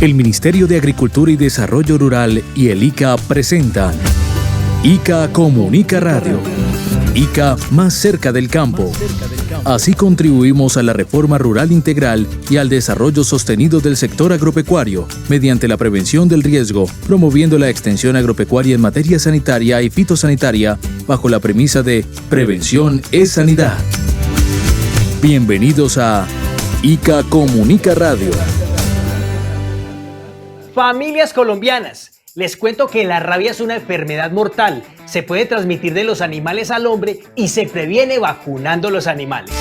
El Ministerio de Agricultura y Desarrollo Rural y el ICA presentan ICA Comunica Radio. ICA más cerca del campo. Así contribuimos a la reforma rural integral y al desarrollo sostenido del sector agropecuario mediante la prevención del riesgo, promoviendo la extensión agropecuaria en materia sanitaria y fitosanitaria bajo la premisa de prevención es sanidad. Bienvenidos a ICA Comunica Radio. Familias colombianas, les cuento que la rabia es una enfermedad mortal, se puede transmitir de los animales al hombre y se previene vacunando los animales.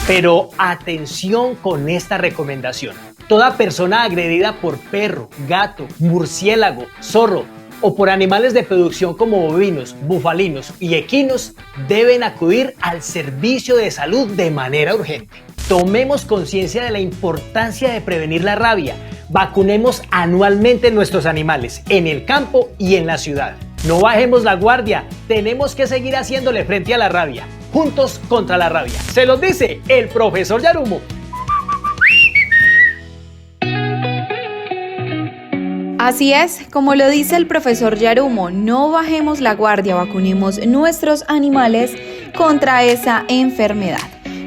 Pero atención con esta recomendación. Toda persona agredida por perro, gato, murciélago, zorro o por animales de producción como bovinos, bufalinos y equinos deben acudir al servicio de salud de manera urgente. Tomemos conciencia de la importancia de prevenir la rabia. Vacunemos anualmente nuestros animales, en el campo y en la ciudad. No bajemos la guardia, tenemos que seguir haciéndole frente a la rabia. Juntos contra la rabia. Se los dice el profesor Yarumo. Así es, como lo dice el profesor Yarumo, no bajemos la guardia, vacunemos nuestros animales contra esa enfermedad.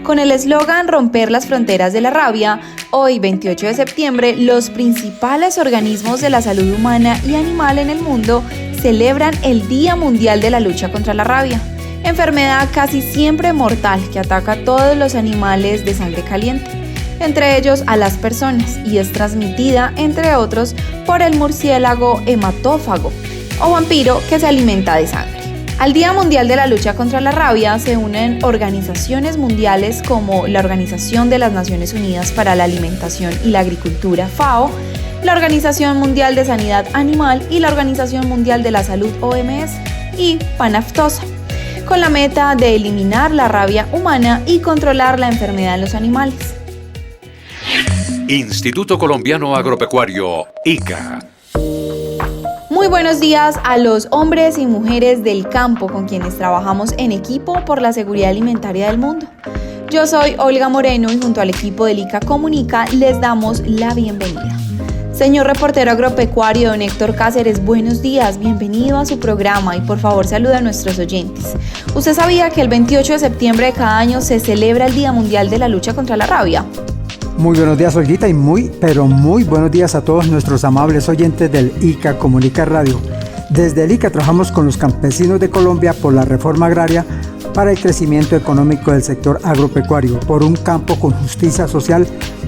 Con el eslogan Romper las fronteras de la rabia, hoy 28 de septiembre, los principales organismos de la salud humana y animal en el mundo celebran el Día Mundial de la Lucha contra la Rabia, enfermedad casi siempre mortal que ataca a todos los animales de sangre caliente, entre ellos a las personas, y es transmitida, entre otros, por el murciélago hematófago o vampiro que se alimenta de sangre. Al Día Mundial de la Lucha contra la Rabia se unen organizaciones mundiales como la Organización de las Naciones Unidas para la Alimentación y la Agricultura, FAO, la Organización Mundial de Sanidad Animal y la Organización Mundial de la Salud, OMS, y Panaftosa, con la meta de eliminar la rabia humana y controlar la enfermedad en los animales. Instituto Colombiano Agropecuario, ICA. Muy buenos días a los hombres y mujeres del campo con quienes trabajamos en equipo por la seguridad alimentaria del mundo. Yo soy Olga Moreno y junto al equipo del ICA Comunica les damos la bienvenida. Señor reportero agropecuario don Héctor Cáceres, buenos días, bienvenido a su programa y por favor saluda a nuestros oyentes. ¿Usted sabía que el 28 de septiembre de cada año se celebra el Día Mundial de la Lucha contra la Rabia? Muy buenos días, Olguita, y muy buenos días a todos nuestros amables oyentes del ICA Comunica Radio. Desde el ICA trabajamos con los campesinos de Colombia por la reforma agraria para el crecimiento económico del sector agropecuario, por un campo con justicia social,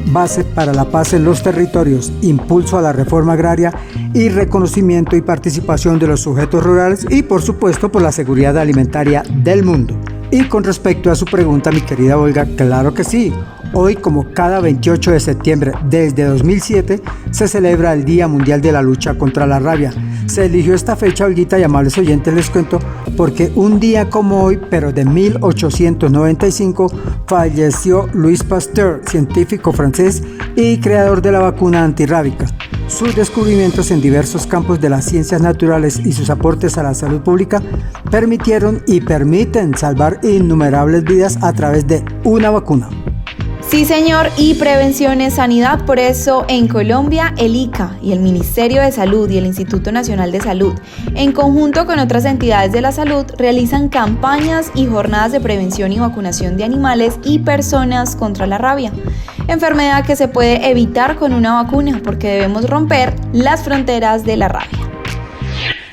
base para la paz en los territorios, impulso a la reforma agraria y reconocimiento y participación de los sujetos rurales y, por supuesto, por la seguridad alimentaria del mundo. Y con respecto a su pregunta, mi querida Olga, claro que sí. Hoy, como cada 28 de septiembre desde 2007, se celebra el Día Mundial de la Lucha contra la Rabia. Se eligió esta fecha, Olguita, y amables oyentes les cuento, porque un día como hoy, pero de 1895, falleció Louis Pasteur, científico francés y creador de la vacuna antirrábica. Sus descubrimientos en diversos campos de las ciencias naturales y sus aportes a la salud pública permitieron y permiten salvar innumerables vidas a través de una vacuna. Sí, señor, y prevención es sanidad. Por eso, en Colombia, el ICA y el Ministerio de Salud y el Instituto Nacional de Salud, en conjunto con otras entidades de la salud, realizan campañas y jornadas de prevención y vacunación de animales y personas contra la rabia, enfermedad que se puede evitar con una vacuna, porque debemos romper las fronteras de la rabia.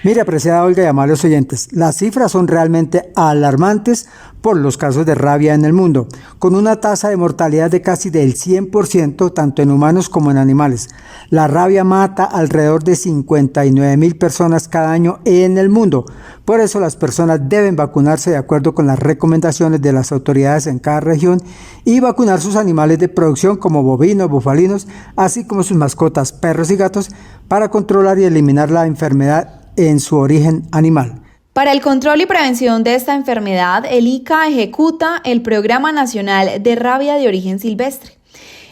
Mire, apreciada Olga y amables oyentes, las cifras son realmente alarmantes por los casos de rabia en el mundo, con una tasa de mortalidad de casi del 100% tanto en humanos como en animales. La rabia mata alrededor de 59,000 personas cada año en el mundo. Por eso las personas deben vacunarse de acuerdo con las recomendaciones de las autoridades en cada región y vacunar sus animales de producción como bovinos, bufalinos, así como sus mascotas, perros y gatos, para controlar y eliminar la enfermedad en su origen animal. Para el control y prevención de esta enfermedad, el ICA ejecuta el Programa Nacional de Rabia de Origen Silvestre.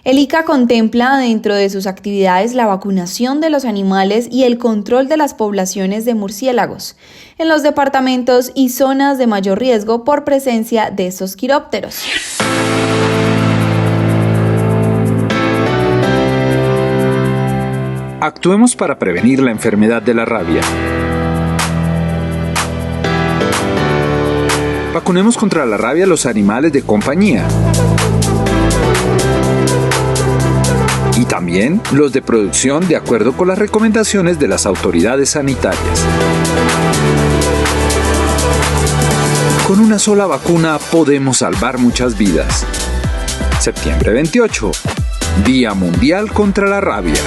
El ICA contempla dentro de sus actividades la vacunación de los animales y el control de las poblaciones de murciélagos en los departamentos y zonas de mayor riesgo por presencia de estos quirópteros. Actuemos para prevenir la enfermedad de la rabia. Vacunemos contra la rabia a los animales de compañía. Y también los de producción de acuerdo con las recomendaciones de las autoridades sanitarias. Con una sola vacuna podemos salvar muchas vidas. Septiembre 28, Día Mundial contra la Rabia.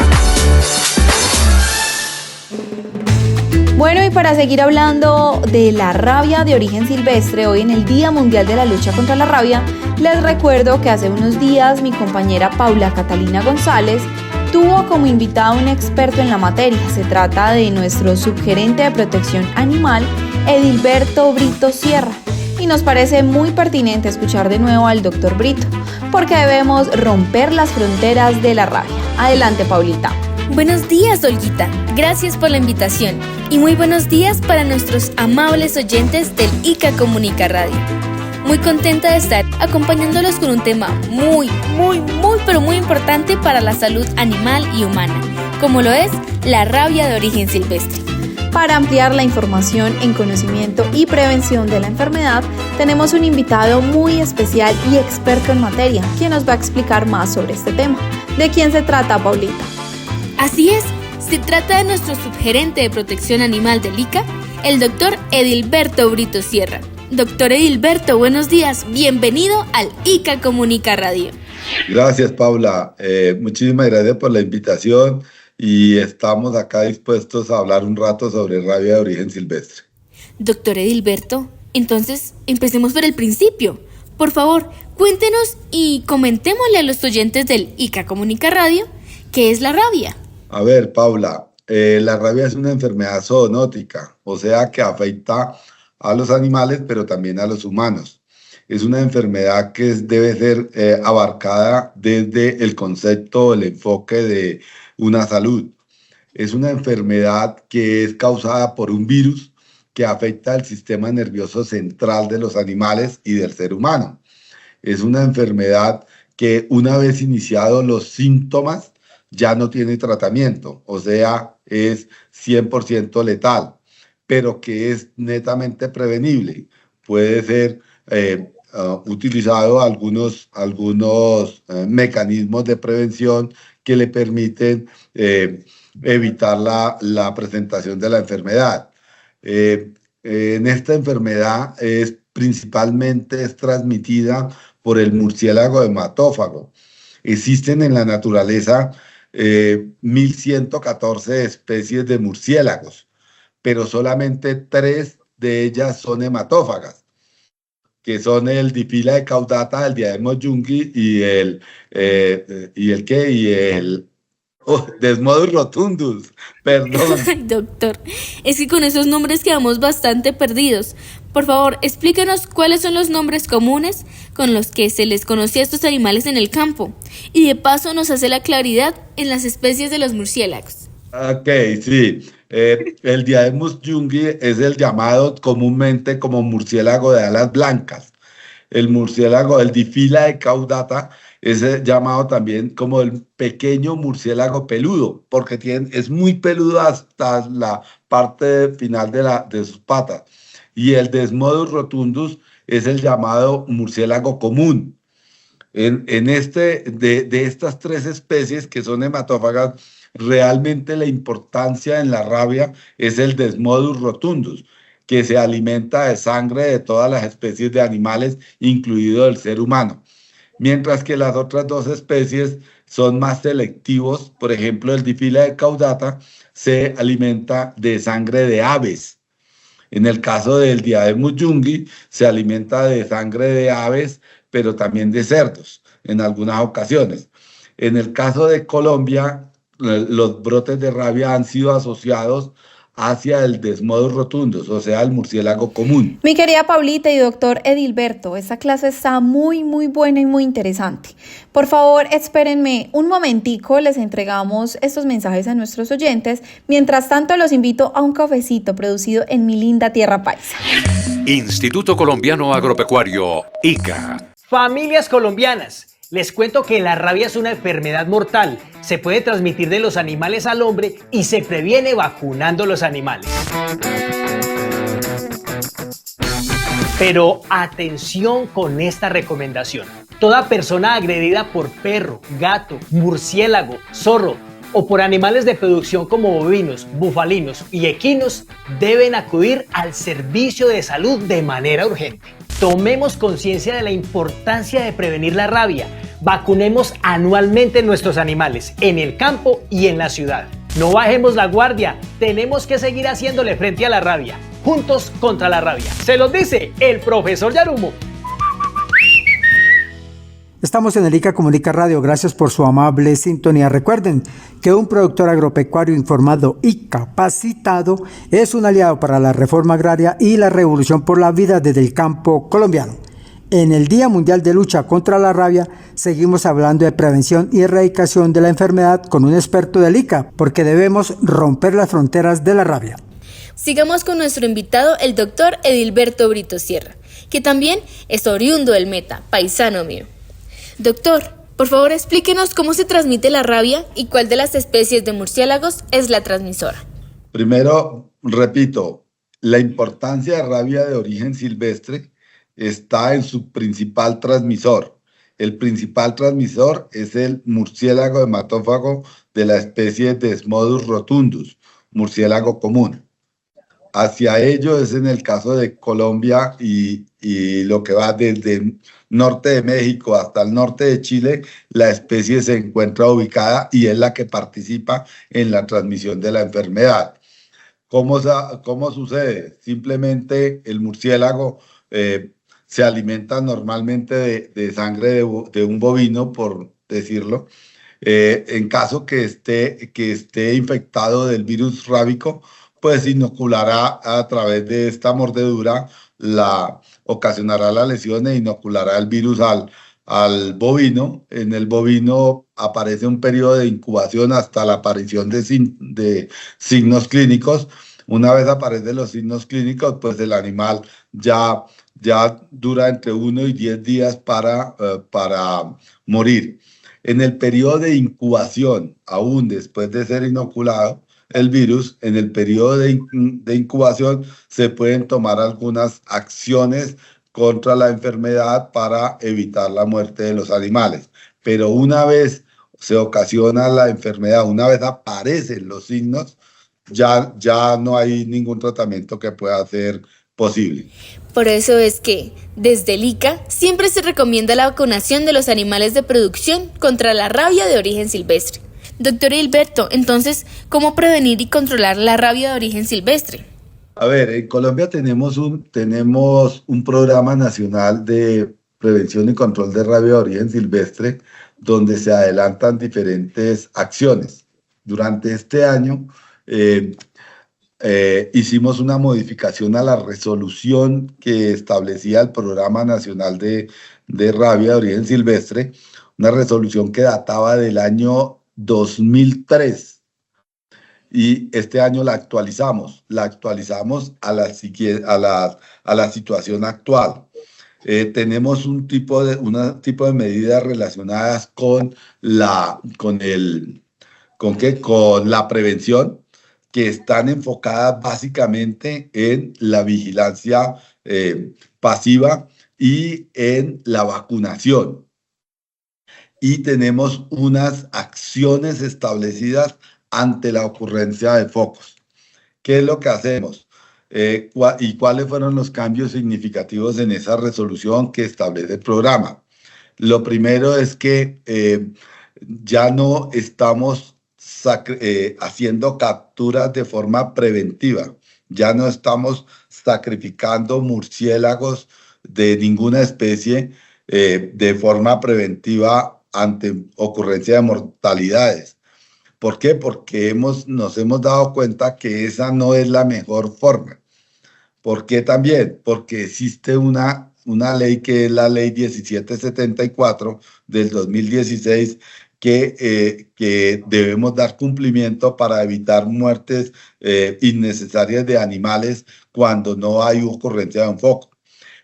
Bueno, y para seguir hablando de la rabia de origen silvestre, hoy en el Día Mundial de la Lucha contra la Rabia, les recuerdo que hace unos días mi compañera Paula Catalina González tuvo como invitado a un experto en la materia. Se trata de nuestro subgerente de protección animal, Edilberto Brito Sierra. Y nos parece muy pertinente escuchar de nuevo al doctor Brito, porque debemos romper las fronteras de la rabia. Adelante, Paulita. Buenos días, Olguita. Gracias por la invitación. Y muy buenos días para nuestros amables oyentes del ICA Comunica Radio. Muy contenta de estar acompañándolos con un tema muy importante para la salud animal y humana, como lo es la rabia de origen silvestre. Para ampliar la información en conocimiento y prevención de la enfermedad, tenemos un invitado muy especial y experto en materia, quien nos va a explicar más sobre este tema. ¿De quién se trata, Paulita? Así es, se trata de nuestro subgerente de protección animal del ICA, el doctor Edilberto Brito Sierra. Doctor Edilberto, buenos días, bienvenido al ICA Comunica Radio. Gracias, Paula, muchísimas gracias por la invitación y estamos acá dispuestos a hablar un rato sobre rabia de origen silvestre. Doctor Edilberto, entonces empecemos por el principio. Por favor, cuéntenos y comentémosle a los oyentes del ICA Comunica Radio qué es la rabia. A ver, Paula, la rabia es una enfermedad zoonótica, o sea que afecta a los animales, pero también a los humanos. Es una enfermedad que debe ser abarcada desde el concepto, el enfoque de una salud. Es una enfermedad que es causada por un virus que afecta al sistema nervioso central de los animales y del ser humano. Es una enfermedad que una vez iniciados los síntomas ya no tiene tratamiento, o sea, es 100% letal, pero que es netamente prevenible. Puede ser utilizado algunos mecanismos de prevención que le permiten evitar la presentación de la enfermedad. En esta enfermedad principalmente es transmitida por el murciélago hematófago. Existen en la naturaleza 1.114 especies de murciélagos, pero solamente 3 de ellas son hematófagas, que son el Diphylla caudata, el Diadema jungi y el Desmodus rotundus, perdón. Doctor, es que con esos nombres quedamos bastante perdidos. Por favor, explíquenos cuáles son los nombres comunes con los que se les conoce a estos animales en el campo. Y de paso nos hace la claridad en las especies de los murciélagos. Ok, sí. El Diademus jungi es el llamado comúnmente como murciélago de alas blancas. El murciélago, el Diphylla caudata, es llamado también como el pequeño murciélago peludo, porque es muy peludo hasta la parte final de sus patas. Y el Desmodus rotundus es el llamado murciélago común. De estas 3 especies que son hematófagas, realmente la importancia en la rabia es el Desmodus rotundus, que se alimenta de sangre de todas las especies de animales, incluido el ser humano. Mientras que las otras 2 especies son más selectivos. Por ejemplo, el Diphylla caudata se alimenta de sangre de aves. En el caso del Diademus jungi, se alimenta de sangre de aves, pero también de cerdos, en algunas ocasiones. En el caso de Colombia, los brotes de rabia han sido asociados hacia el Desmodus rotundus, o sea, el murciélago común. Mi querida Paulita y doctor Edilberto, esta clase está muy buena y muy interesante. Por favor, espérenme un momentico, les entregamos estos mensajes a nuestros oyentes. Mientras tanto, los invito a un cafecito producido en mi linda tierra paisa. Instituto Colombiano Agropecuario, ICA. Familias colombianas, Les cuento que la rabia es una enfermedad mortal, se puede transmitir de los animales al hombre y se previene vacunando los animales. Pero atención con esta recomendación. Toda persona agredida por perro, gato, murciélago, zorro o por animales de producción como bovinos, bufalinos y equinos deben acudir al servicio de salud de manera urgente. Tomemos conciencia de la importancia de prevenir la rabia. Vacunemos anualmente nuestros animales en el campo y en la ciudad. No bajemos la guardia, tenemos que seguir haciéndole frente a la rabia. Juntos contra la rabia. Se los dice el profesor Yarumo. Estamos en el ICA Comunica Radio, gracias por su amable sintonía. Recuerden que un productor agropecuario informado y capacitado es un aliado para la reforma agraria y la revolución por la vida desde el campo colombiano. En el Día Mundial de Lucha contra la Rabia, seguimos hablando de prevención y erradicación de la enfermedad con un experto del ICA, porque debemos romper las fronteras de la rabia. Sigamos con nuestro invitado, el doctor Edilberto Brito Sierra, que también es oriundo del Meta, paisano mío. Doctor, por favor explíquenos cómo se transmite la rabia y cuál de las especies de murciélagos es la transmisora. Primero, repito, la importancia de rabia de origen silvestre está en su principal transmisor. El principal transmisor es el murciélago hematófago de la especie Desmodus rotundus, murciélago común. Hacia ello es en el caso de Colombia y lo que va desde el norte de México hasta el norte de Chile, la especie se encuentra ubicada y es la que participa en la transmisión de la enfermedad. ¿Cómo sucede? Simplemente el murciélago se alimenta normalmente de sangre de un bovino, por decirlo. En caso que esté infectado del virus rábico, pues inoculará a través de esta mordedura, ocasionará la lesión e inoculará el virus al bovino. En el bovino aparece un periodo de incubación hasta la aparición de signos clínicos. Una vez aparecen los signos clínicos, pues el animal ya dura entre 1 y 10 días para morir. En el periodo de incubación, aún después de ser inoculado el virus, en el periodo de incubación se pueden tomar algunas acciones contra la enfermedad para evitar la muerte de los animales. Pero una vez se ocasiona la enfermedad, una vez aparecen los signos, ya no hay ningún tratamiento que pueda ser posible. Por eso es que, desde el ICA, siempre se recomienda la vacunación de los animales de producción contra la rabia de origen silvestre. Doctor Edilberto, entonces, ¿cómo prevenir y controlar la rabia de origen silvestre? A ver, en Colombia tenemos un programa nacional de prevención y control de rabia de origen silvestre, donde se adelantan diferentes acciones. Durante este año hicimos una modificación a la resolución que establecía el Programa Nacional de Rabia de Origen Silvestre, una resolución que databa del año 2003, y este año la actualizamos a la situación actual. Tenemos un tipo de medidas relacionadas con la prevención, que están enfocadas básicamente en la vigilancia pasiva y en la vacunación. Y tenemos unas acciones establecidas ante la ocurrencia de focos. ¿Qué es lo que hacemos? ¿Y cuáles fueron los cambios significativos en esa resolución que establece el programa? Lo primero es que ya no estamos haciendo capturas de forma preventiva. Ya no estamos sacrificando murciélagos de ninguna especie de forma preventiva ante ocurrencia de mortalidades. ¿Por qué? Porque nos hemos dado cuenta que esa no es la mejor forma. ¿Por qué también? Porque existe una ley que es la Ley 1774 del 2016 que debemos dar cumplimiento para evitar muertes innecesarias de animales cuando no hay ocurrencia de un foco.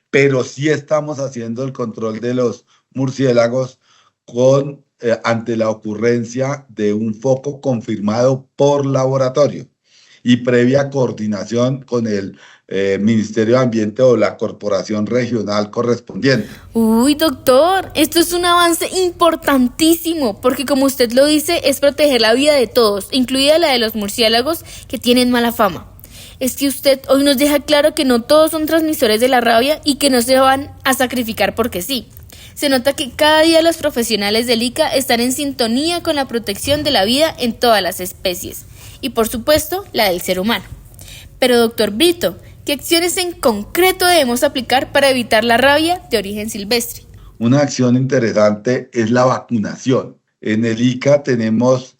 Pero sí estamos haciendo el control de los murciélagos ante la ocurrencia de un foco confirmado por laboratorio y previa coordinación con el Ministerio de Ambiente o la corporación regional correspondiente. Uy, doctor, esto es un avance importantísimo, porque como usted lo dice, es proteger la vida de todos, incluida la de los murciélagos que tienen mala fama. Es que usted hoy nos deja claro que no todos son transmisores de la rabia y que no se van a sacrificar porque sí. Se nota que cada día los profesionales del ICA están en sintonía con la protección de la vida en todas las especies y por supuesto la del ser humano. Pero doctor Brito, ¿qué acciones en concreto debemos aplicar para evitar la rabia de origen silvestre? Una acción interesante es la vacunación. En el ICA tenemos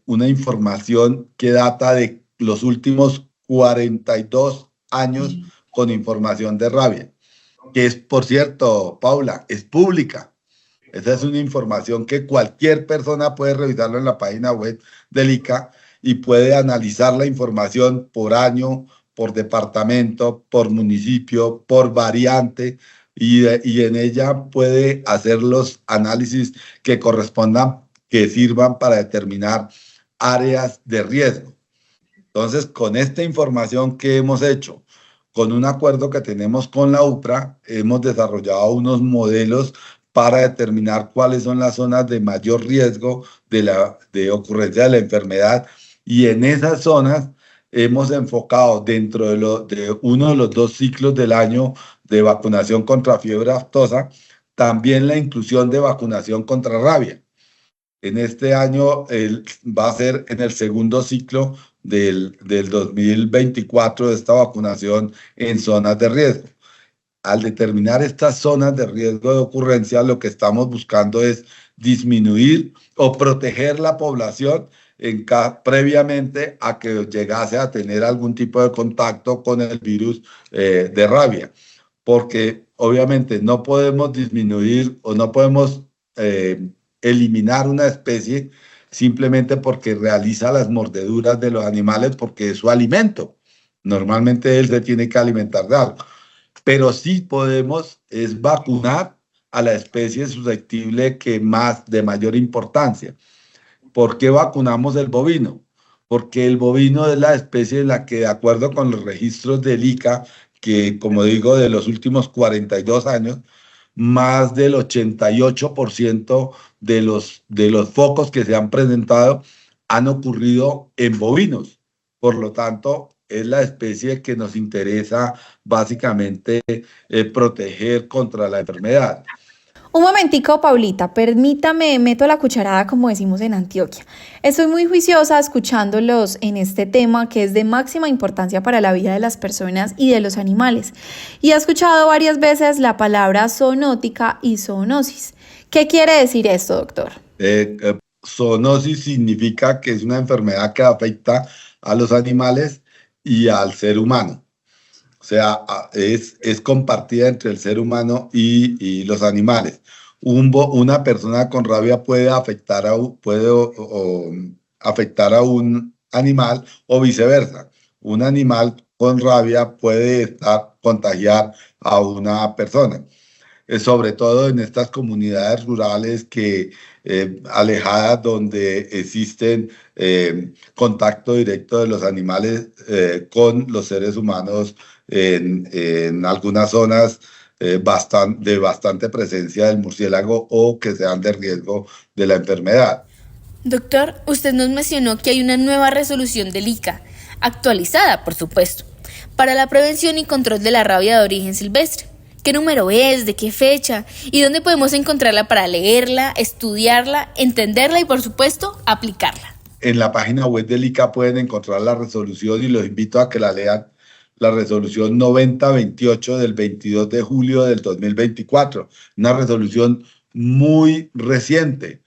una información que data de los últimos 42 años con información de rabia, que es, por cierto, Paula, es pública. Esa es una información que cualquier persona puede revisarlo en la página web del ICA y puede analizar la información por año, por departamento, por municipio, por variante, y en ella puede hacer los análisis que correspondan, que sirvan para determinar áreas de riesgo. Entonces, con esta información que hemos hecho, con un acuerdo que tenemos con la UPRA, hemos desarrollado unos modelos para determinar cuáles son las zonas de mayor riesgo de ocurrencia de la enfermedad, y en esas zonas hemos enfocado dentro de uno de los 2 ciclos del año de vacunación contra fiebre aftosa, también la inclusión de vacunación contra rabia. En este año va a ser en el segundo ciclo del 2024 de esta vacunación en zonas de riesgo. Al determinar estas zonas de riesgo de ocurrencia, lo que estamos buscando es disminuir o proteger la población previamente a que llegase a tener algún tipo de contacto con el virus de rabia, porque obviamente no podemos disminuir o no podemos eliminar una especie simplemente porque realiza las mordeduras de los animales, porque es su alimento. Normalmente él se tiene que alimentar de algo. Pero sí podemos es vacunar a la especie susceptible de mayor importancia. ¿Por qué vacunamos el bovino? Porque el bovino es la especie en la que, de acuerdo con los registros del ICA, que como digo, de los últimos 42 años, más del 88% de los focos que se han presentado han ocurrido en bovinos. Por lo tanto, es la especie que nos interesa básicamente proteger contra la enfermedad. Un momentico, Paulita, permítame, meto la cucharada como decimos en Antioquia. Estoy muy juiciosa escuchándolos en este tema que es de máxima importancia para la vida de las personas y de los animales. Y he escuchado varias veces la palabra zoonótica y zoonosis. ¿Qué quiere decir esto, doctor? Zoonosis significa que es una enfermedad que afecta a los animales y al ser humano. O sea, es compartida entre el ser humano y los animales. Una persona con rabia puede afectar a un animal o viceversa. Un animal con rabia puede contagiar a una persona. Sobre todo en estas comunidades rurales alejadas, donde existen contacto directo de los animales con los seres humanos, en algunas zonas de bastante presencia del murciélago o que sean de riesgo de la enfermedad. Doctor, usted nos mencionó que hay una nueva resolución del ICA, actualizada por supuesto, para la prevención y control de la rabia de origen silvestre. ¿Qué número es? ¿De qué fecha? ¿Y dónde podemos encontrarla para leerla, estudiarla, entenderla y por supuesto aplicarla? En la página web del ICA pueden encontrar la resolución y los invito a que la lean. La resolución 9028 del 22 de julio del 2024, una resolución muy reciente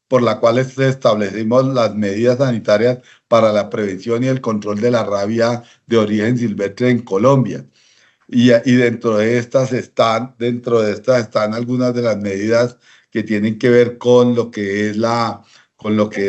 por la cual establecimos las medidas sanitarias para la prevención y el control de la rabia de origen silvestre en Colombia. Y dentro de estas están algunas de las medidas que tienen que ver con lo que es la con lo que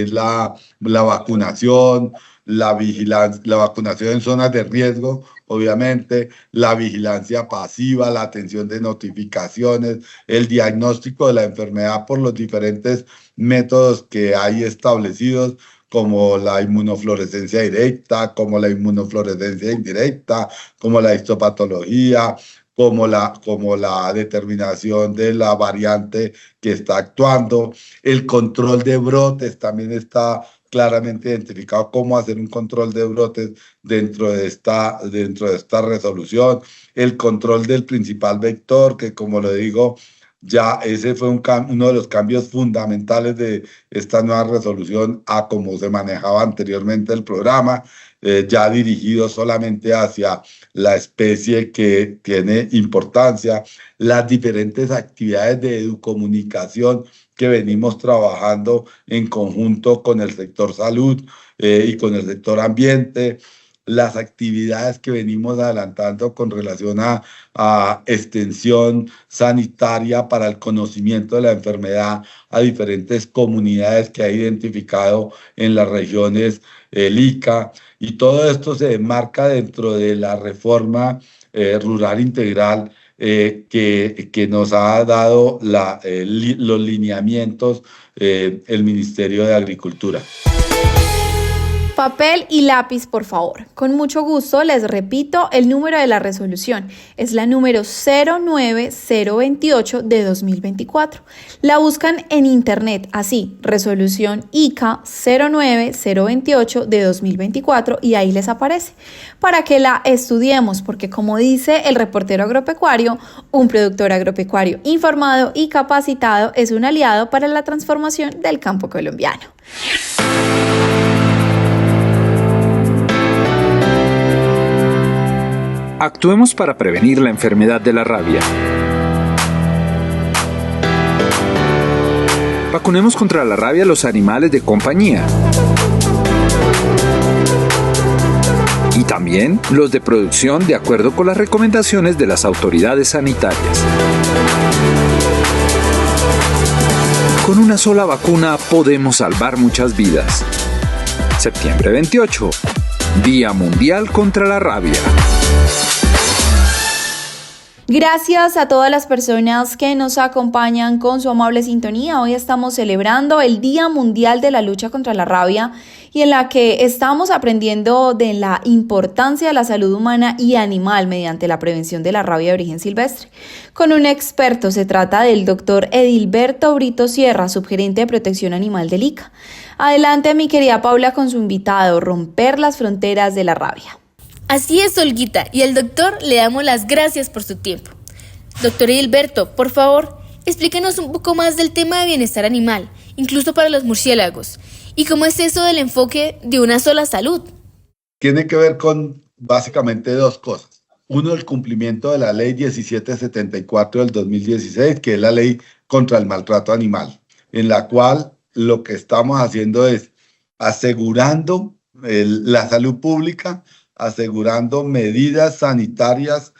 es la vacunación, la vigilancia, la vacunación en zonas de riesgo, obviamente, la vigilancia pasiva, la atención de notificaciones, el diagnóstico de la enfermedad por los diferentes métodos que hay establecidos, como la inmunofluorescencia directa, como la inmunofluorescencia indirecta, como la histopatología, como la determinación de la variante que está actuando. El control de brotes también está claramente identificado, cómo hacer un control de brotes dentro de esta resolución. El control del principal vector, que como lo digo, ya ese fue uno de los cambios fundamentales de esta nueva resolución a cómo se manejaba anteriormente el programa, ya dirigido solamente hacia la especie que tiene importancia, las diferentes actividades de educomunicación que venimos trabajando en conjunto con el sector salud y con el sector ambiente, las actividades que venimos adelantando con relación a extensión sanitaria para el conocimiento de la enfermedad a diferentes comunidades que ha identificado en las regiones el ICA, y todo esto se enmarca dentro de la reforma rural integral que nos ha dado los lineamientos el Ministerio de Agricultura. Papel y lápiz, por favor. Con mucho gusto les repito el número de la resolución. Es la número 09028 de 2024. La buscan en internet así, resolución ICA 09028 de 2024, y ahí les aparece para que la estudiemos, porque como dice el reportero agropecuario, un productor agropecuario informado y capacitado es un aliado para la transformación del campo colombiano. Actuemos para prevenir la enfermedad de la rabia. Vacunemos contra la rabia a los animales de compañía. Y también los de producción de acuerdo con las recomendaciones de las autoridades sanitarias. Con una sola vacuna podemos salvar muchas vidas. Septiembre 28, Día Mundial contra la Rabia. Gracias a todas las personas que nos acompañan con su amable sintonía. Hoy estamos celebrando el Día Mundial de la Lucha contra la Rabia, y en la que estamos aprendiendo de la importancia de la salud humana y animal mediante la prevención de la rabia de origen silvestre. Con un experto, se trata del doctor Edilberto Brito Sierra, subgerente de protección animal del ICA. Adelante, mi querida Paula, con su invitado, romper las fronteras de la rabia. Así es, Olguita, y al doctor le damos las gracias por su tiempo. Doctor Edilberto, por favor, explíquenos un poco más del tema de bienestar animal, incluso para los murciélagos, y cómo es eso del enfoque de una sola salud. Tiene que ver con básicamente dos cosas. Uno, el cumplimiento de la ley 1774 del 2016, que es la ley contra el maltrato animal, en la cual lo que estamos haciendo es asegurando la salud pública, asegurando medidas sanitarias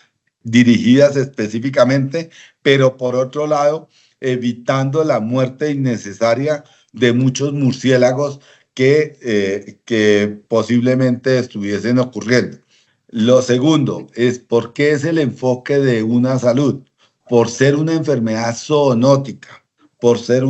dirigidas específicamente, pero por otro lado, evitando la muerte innecesaria de muchos murciélagos que posiblemente estuviesen ocurriendo. Lo segundo es por qué es el enfoque de una salud. Por ser una enfermedad zoonótica, por ser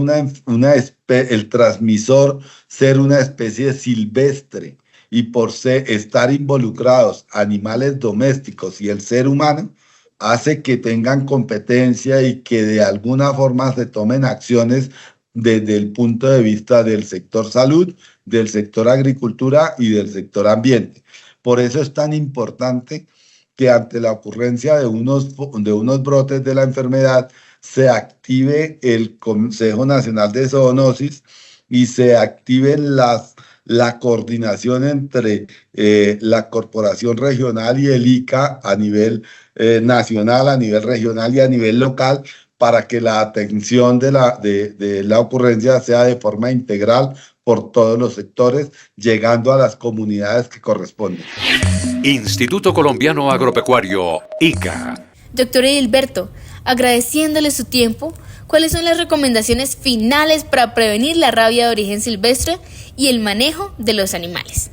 el transmisor, ser una especie silvestre, y por estar involucrados animales domésticos y el ser humano, hace que tengan competencia y que de alguna forma se tomen acciones desde el punto de vista del sector salud, del sector agricultura y del sector ambiente. Por eso es tan importante que ante la ocurrencia de unos brotes de la enfermedad se active el Consejo Nacional de Zoonosis y se activen la coordinación entre la Corporación Regional y el ICA a nivel nacional, a nivel regional y a nivel local, para que la atención de la ocurrencia sea de forma integral por todos los sectores, llegando a las comunidades que corresponden. Instituto Colombiano Agropecuario, ICA. Doctor Edilberto, agradeciéndole su tiempo, ¿cuáles son las recomendaciones finales para prevenir la rabia de origen silvestre y el manejo de los animales?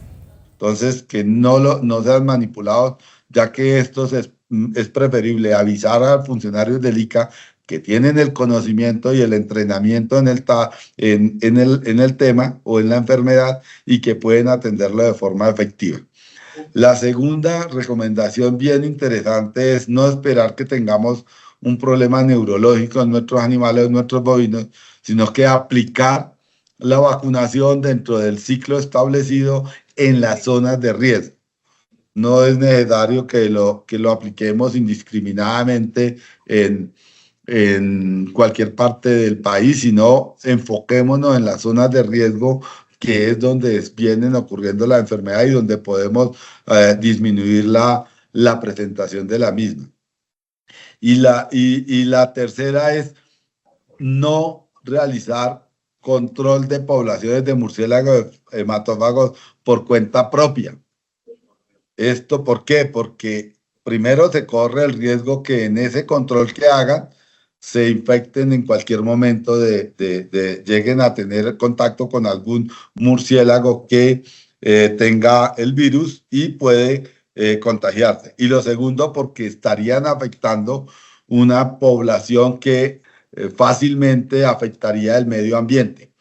Entonces, que no sean manipulados, ya que esto es preferible avisar a funcionarios del ICA que tienen el conocimiento y el entrenamiento en el tema o en la enfermedad y que pueden atenderlo de forma efectiva. La segunda recomendación bien interesante es no esperar que tengamos un problema neurológico en nuestros animales, en nuestros bovinos, sino que aplicar la vacunación dentro del ciclo establecido en las zonas de riesgo. No es necesario que lo apliquemos indiscriminadamente en cualquier parte del país, sino enfoquémonos en las zonas de riesgo, que es donde vienen ocurriendo la enfermedad y donde podemos disminuir la presentación de la misma. Y la tercera es no realizar control de poblaciones de murciélagos hematófagos por cuenta propia. ¿Esto por qué? Porque primero se corre el riesgo que en ese control que hagan se infecten en cualquier momento, lleguen a tener contacto con algún murciélago que tenga el virus y puede contagiarse. Y lo segundo, porque estarían afectando una población que fácilmente afectaría el medio ambiente,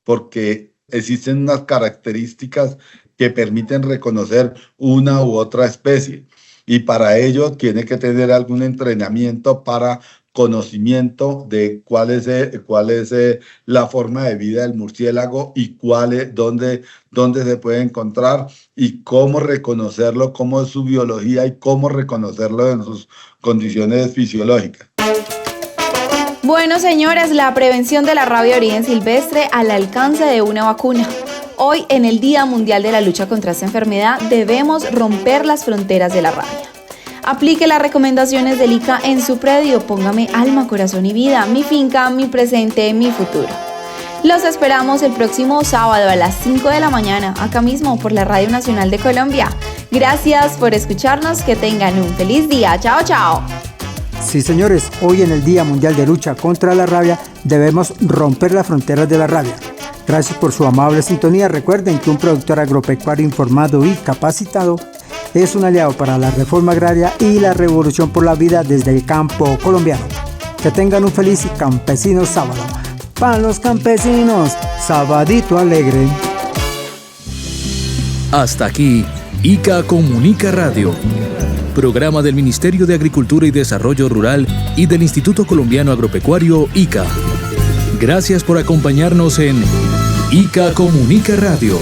porque existen unas características que permiten reconocer una u otra especie, y para ello tiene que tener algún entrenamiento para conocimiento de cuál es la forma de vida del murciélago y dónde se puede encontrar y cómo reconocerlo, cómo es su biología y cómo reconocerlo en sus condiciones fisiológicas. Bueno, señores, la prevención de la rabia de origen silvestre al alcance de una vacuna. Hoy, en el Día Mundial de la Lucha contra esta enfermedad, debemos romper las fronteras de la rabia. Aplique las recomendaciones del ICA en su predio. Póngame alma, corazón y vida. Mi finca, mi presente, mi futuro. Los esperamos el próximo sábado a las 5 de la mañana, acá mismo por la Radio Nacional de Colombia. Gracias por escucharnos. Que tengan un feliz día. Chao, chao. Sí, señores, hoy en el Día Mundial de Lucha contra la Rabia debemos romper las fronteras de la rabia. Gracias por su amable sintonía. Recuerden que un productor agropecuario informado y capacitado es un aliado para la reforma agraria y la revolución por la vida desde el campo colombiano. Que tengan un feliz y campesino sábado. Para los campesinos, sabadito alegre. Hasta aquí, ICA Comunica Radio. Programa del Ministerio de Agricultura y Desarrollo Rural y del Instituto Colombiano Agropecuario, ICA. Gracias por acompañarnos en ICA Comunica Radio.